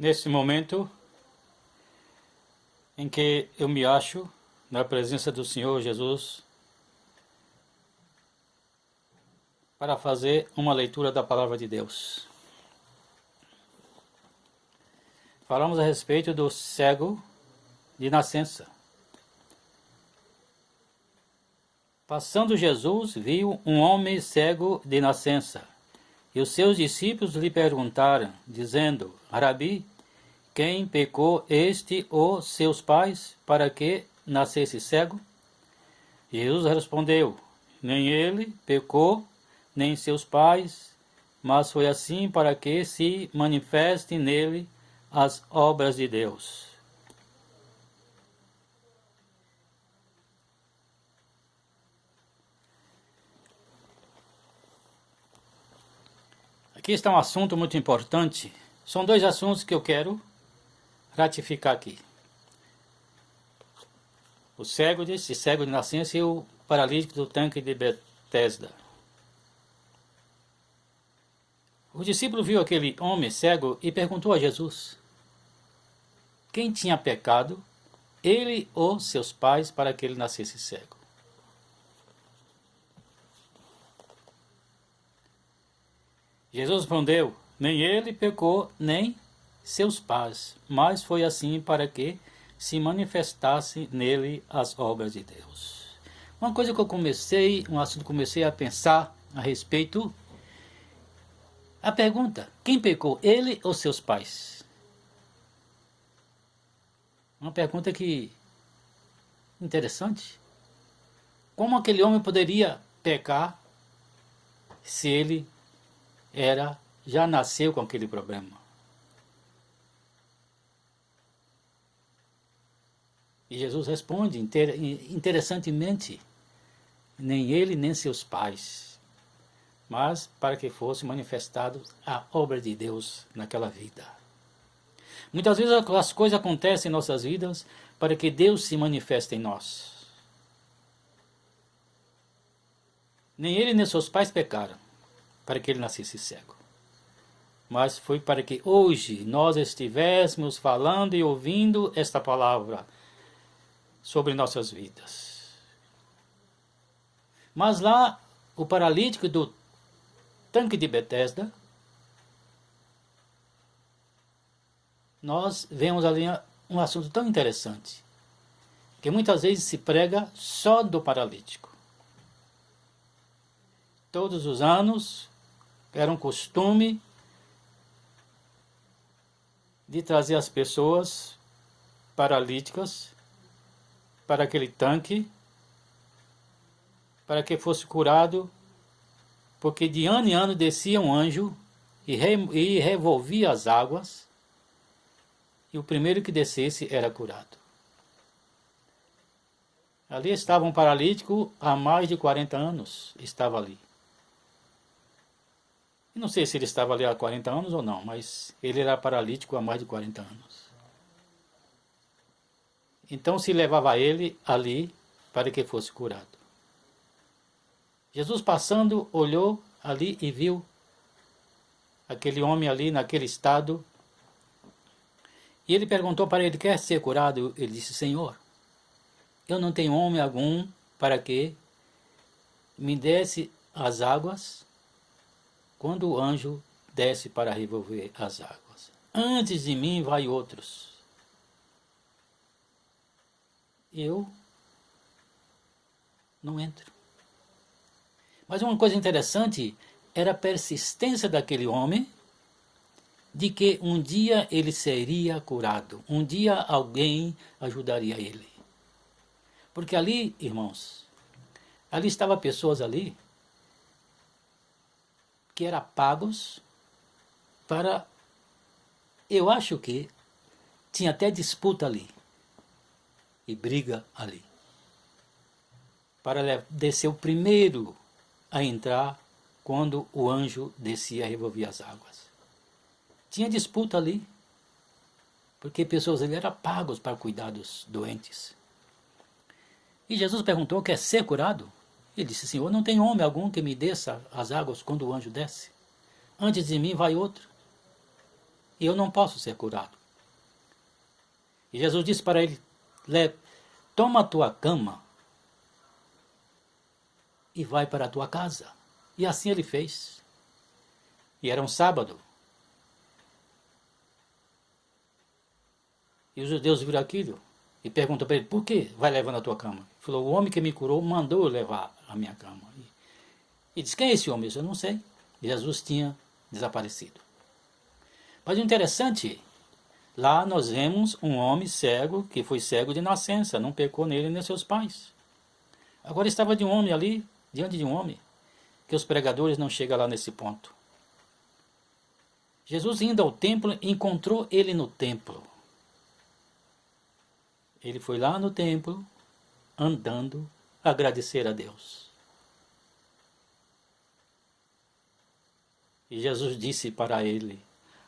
Nesse momento em que eu me acho na presença do Senhor Jesus para fazer uma leitura da Palavra de Deus. Falamos a respeito do cego de nascença. Passando Jesus, viu um homem cego de nascença, e os seus discípulos lhe perguntaram, dizendo: Rabi, quem pecou, este ou seus pais, para que nascesse cego? Jesus respondeu: nem ele pecou, nem seus pais, mas foi assim para que se manifestem nele as obras de Deus. Aqui está um assunto muito importante. São dois assuntos que eu quero ratificar aqui. O cego de nascença e o paralítico do tanque de Betesda. O discípulo viu aquele homem cego e perguntou a Jesus: quem tinha pecado, ele ou seus pais, para que ele nascesse cego? Jesus respondeu: nem ele pecou, nem seus pais, mas foi assim para que se manifestasse nele as obras de Deus. Uma coisa que um assunto que comecei a pensar a respeito, a pergunta: quem pecou, ele ou seus pais? Uma pergunta que interessante. Como aquele homem poderia pecar se ele já nasceu com aquele problema? E Jesus responde interessantemente: nem ele nem seus pais, mas para que fosse manifestado a obra de Deus naquela vida. Muitas vezes as coisas acontecem em nossas vidas para que Deus se manifeste em nós. Nem ele nem seus pais pecaram para que ele nascesse cego, mas foi para que hoje nós estivéssemos falando e ouvindo esta palavra sobre nossas vidas. Mas lá, o paralítico do tanque de Betesda, nós vemos ali um assunto tão interessante, que muitas vezes se prega só do paralítico. Todos os anos era um costume de trazer as pessoas paralíticas para aquele tanque, para que fosse curado, porque de ano em ano descia um anjo e revolvia as águas, e o primeiro que descesse era curado. Ali estava um paralítico há mais de 40 anos, estava ali. Não sei se ele estava ali há 40 anos ou não, mas ele era paralítico há mais de 40 anos. Então se levava ele ali para que fosse curado. Jesus passando, olhou ali e viu aquele homem ali naquele estado. E ele perguntou para ele: quer ser curado? Ele disse: Senhor, eu não tenho homem algum para que me desse as águas quando o anjo desce para revolver as águas. Antes de mim vai outros. Eu não entro. Mas uma coisa interessante era a persistência daquele homem de que um dia ele seria curado. Um dia alguém ajudaria ele. Porque ali, irmãos, ali estavam pessoas ali que eram pagos para, eu acho que tinha até disputa ali e briga ali, para descer o primeiro a entrar quando o anjo descia a revolver as águas. Tinha disputa ali, porque pessoas ali eram pagos para cuidar dos doentes. E Jesus perguntou: quer ser curado? Ele disse: Senhor, não tem homem algum que me desça as águas quando o anjo desce. Antes de mim vai outro. e eu não posso ser curado. E Jesus disse para ele, toma a tua cama e vai para a tua casa. E assim ele fez. E era um sábado. E os judeus viram aquilo e perguntam para ele, por que vai levando a tua cama? Ele falou, o homem que me curou mandou eu levar a minha cama. E disse, quem é esse homem? Eu não sei. E Jesus tinha desaparecido. Mas o interessante, lá nós vemos um homem cego, que foi cego de nascença, não pecou nele nem seus pais. Agora estava de um homem ali, diante de um homem, que os pregadores não chegam lá nesse ponto. Jesus indo ao templo, encontrou ele no templo. Ele foi lá no templo, andando, agradecer a Deus. E Jesus disse para ele,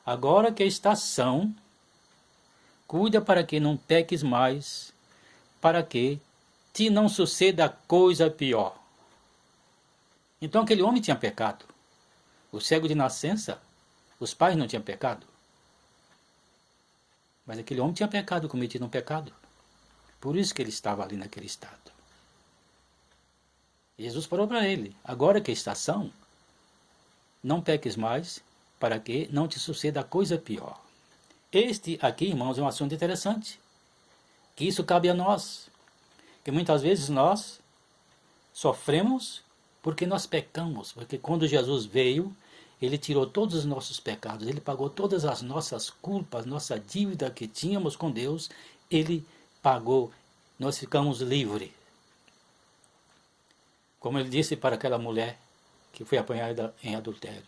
agora que estás são, cuida para que não peques mais, para que te não suceda coisa pior. Então aquele homem tinha pecado. O cego de nascença, os pais não tinham pecado. Mas aquele homem tinha pecado, cometido um pecado. Por isso que ele estava ali naquele estado. Jesus falou para ele, agora que estás são, não peques mais, para que não te suceda coisa pior. Este aqui, irmãos, é um assunto interessante, que isso cabe a nós, que muitas vezes nós sofremos porque nós pecamos, porque quando Jesus veio, ele tirou todos os nossos pecados, ele pagou todas as nossas culpas, nossa dívida que tínhamos com Deus, ele pagou, nós ficamos livres. Como ele disse para aquela mulher que foi apanhada em adultério,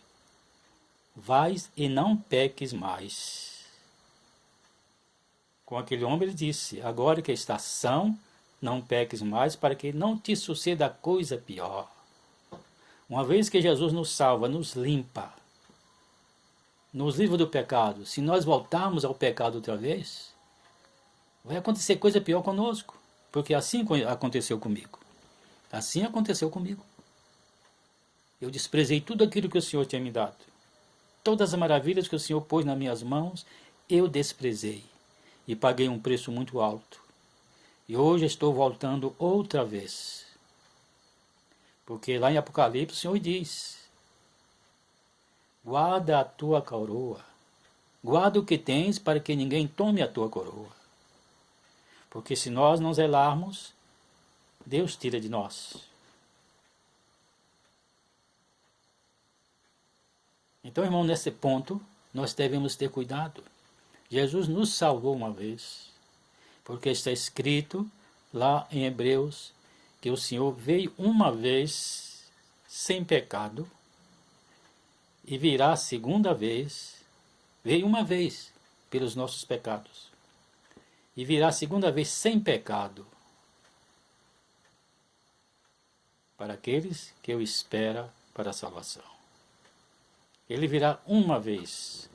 vais e não peques mais. Com aquele homem ele disse, agora que estás são, não peques mais, para que não te suceda coisa pior. Uma vez que Jesus nos salva, nos limpa, nos livra do pecado, se nós voltarmos ao pecado outra vez, vai acontecer coisa pior conosco, porque assim aconteceu comigo. Assim aconteceu comigo. Eu desprezei tudo aquilo que o Senhor tinha me dado. Todas as maravilhas que o Senhor pôs nas minhas mãos, eu desprezei. E paguei um preço muito alto. E hoje estou voltando outra vez. Porque lá em Apocalipse o Senhor diz, guarda a tua coroa. Guarda o que tens para que ninguém tome a tua coroa. Porque se nós não zelarmos, Deus tira de nós. Então, irmão, nesse ponto, nós devemos ter cuidado. Jesus nos salvou uma vez, porque está escrito lá em Hebreus que o Senhor veio uma vez sem pecado e virá a segunda vez, veio uma vez pelos nossos pecados e virá a segunda vez sem pecado para aqueles que o esperam para a salvação. Ele virá uma vez,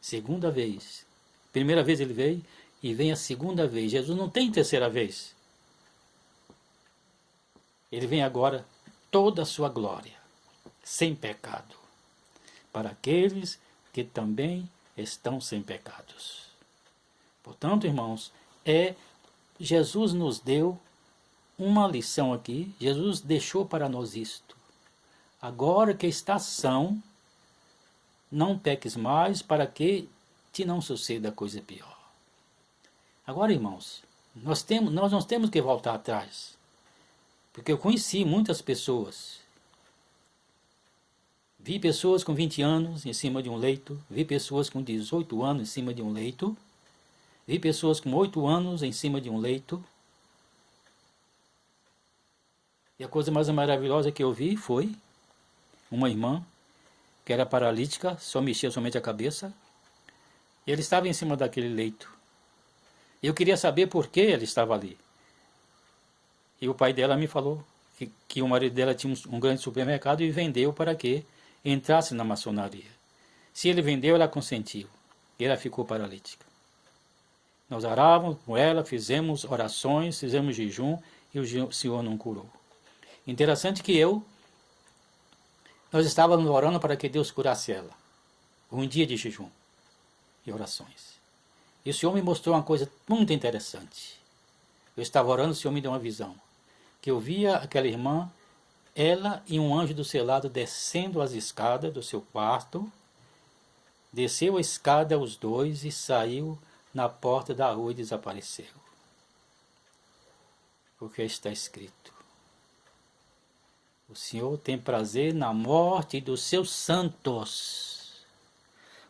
segunda vez. Primeira vez ele veio e vem a segunda vez. Jesus não tem terceira vez. Ele vem agora toda a sua glória, sem pecado, para aqueles que também estão sem pecados. Portanto, irmãos, Jesus nos deu uma lição aqui, Jesus deixou para nós isto. Agora que estás são, não peques mais, para que te não suceda coisa pior. Agora, irmãos, nós não temos que voltar atrás. Porque eu conheci muitas pessoas. Vi pessoas com 20 anos em cima de um leito. Vi pessoas com 18 anos em cima de um leito. Vi pessoas com 8 anos em cima de um leito. E a coisa mais maravilhosa que eu vi foi uma irmã que era paralítica, só mexia somente a cabeça. E ele estava em cima daquele leito. Eu queria saber por que ele estava ali. E o pai dela me falou que o marido dela tinha um grande supermercado e vendeu para que entrasse na maçonaria. Se ele vendeu, ela consentiu. E ela ficou paralítica. Nós orávamos com ela, fizemos orações, fizemos jejum e o Senhor não curou. Interessante que nós estávamos orando para que Deus curasse ela. Um dia de jejum. e orações. E o Senhor me mostrou uma coisa muito interessante. Eu estava orando, o Senhor me deu uma visão. Que eu via aquela irmã, ela e um anjo do seu lado descendo as escadas do seu quarto. Desceu a escada os dois e saiu na porta da rua e desapareceu. Porque está escrito: o Senhor tem prazer na morte dos seus santos.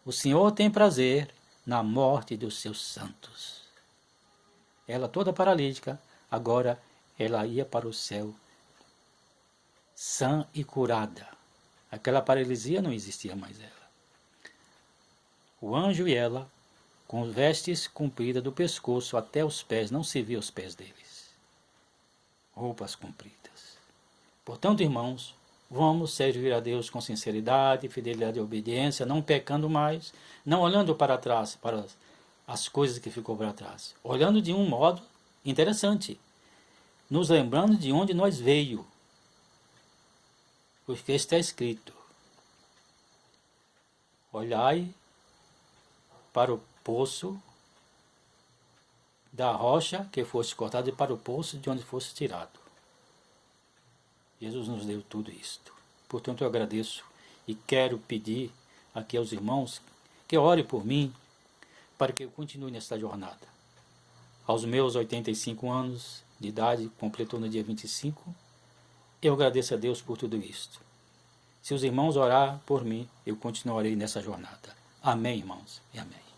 O Senhor tem prazer na morte dos seus santos. Ela toda paralítica, agora ela ia para o céu, sã e curada. Aquela paralisia não existia mais ela. O anjo e ela, com vestes compridas do pescoço até os pés, não se via os pés deles. Roupas compridas. Portanto, irmãos, vamos servir a Deus com sinceridade, fidelidade e obediência, não pecando mais, não olhando para trás, para as coisas que ficou para trás, olhando de um modo interessante, nos lembrando de onde nós veio, porque está escrito: olhai para o poço da rocha que fosse cortado e para o poço de onde fosse tirado. Jesus nos deu tudo isto. Portanto, eu agradeço e quero pedir aqui aos irmãos que orem por mim para que eu continue nessa jornada. Aos meus 85 anos de idade, completou no dia 25, eu agradeço a Deus por tudo isto. Se os irmãos orar por mim, eu continuarei nessa jornada. Amém, irmãos, e amém.